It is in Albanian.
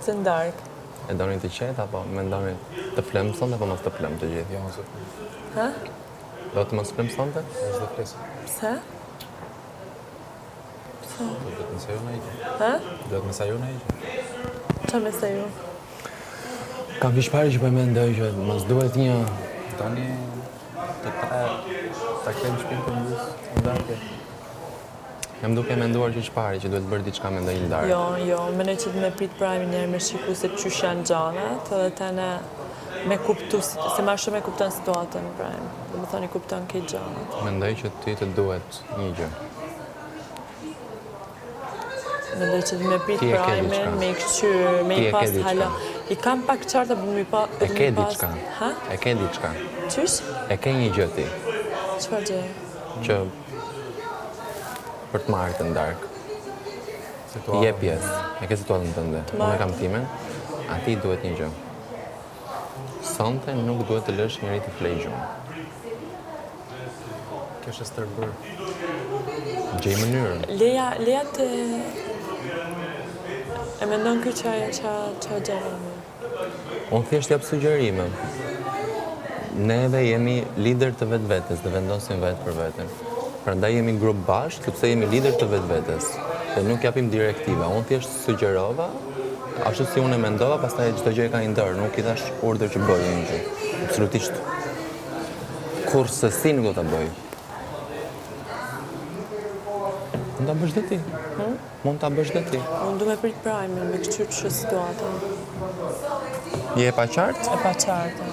Se ndark. E doni të qetë, apo mendoni të flemë sonte, apo mos të flemë të gjithë? Jo, mos e flemë. Ha? Do të mos flemë sonte? Është dhe flesë. Pse? Duhet me sa ju në iqë. Ha? Duhet me sa ju në iqë. Qa me se ju? Kam vishpari që po e mendoj që mos duhet një... Tani të tre ta kemë shpinë për njës, ndarke. Jam duke menduar që çpari që duhet bërë diçka me ndonjë ndarje. Jo, mendoj që me prit prajmin njerë me shiku se qysh janë gjanat, edhe tane me kuptu, se ma shumë e kupton situatën prajm. Dhe më thoni kupton këtë gjanat. Mendoj që ty të duhet një gjë. Mendoj që me prit Ti e ke prajmin, diçka. me i këqyr, me Ti i e ke pas diçka. hala. I kam pak qarta për mi pas... E ke diçka. Ha? E ke diçka. Qysh? E ke një gjë ti Qëfar gjë? që për të marrë të ndark. Je pjesë. E ke situatën tënde. Unë e kam timen. Ati duhet një gjë. Sonte nuk duhet të lësh njëri të flej gjumë. Kjo është stërbër. Gjej mënyrën. Leja të... E mendon kjo qa gjëra më. Unë thjesht jap sugjerime. Neve jemi lider të vetvetes dhe vendosim vetë për veten. Prandaj jemi grup bashkë, sepse jemi lider të vetvetes. Dhe nuk japim direktiva. Unë thjesht sugjerova, ashtu si unë e mendova, pastaj çdo gjë e ka një ndër, nuk i thash urdhër që bëj një gjë. Absolutisht. Kurse si nuk do ta bëj. Mund ta bësh dhe ti. Mund ta bësh dhe ti. Unë du me prit prajmin, me këqyr që situatën. Je e paqartë? E pa qartë.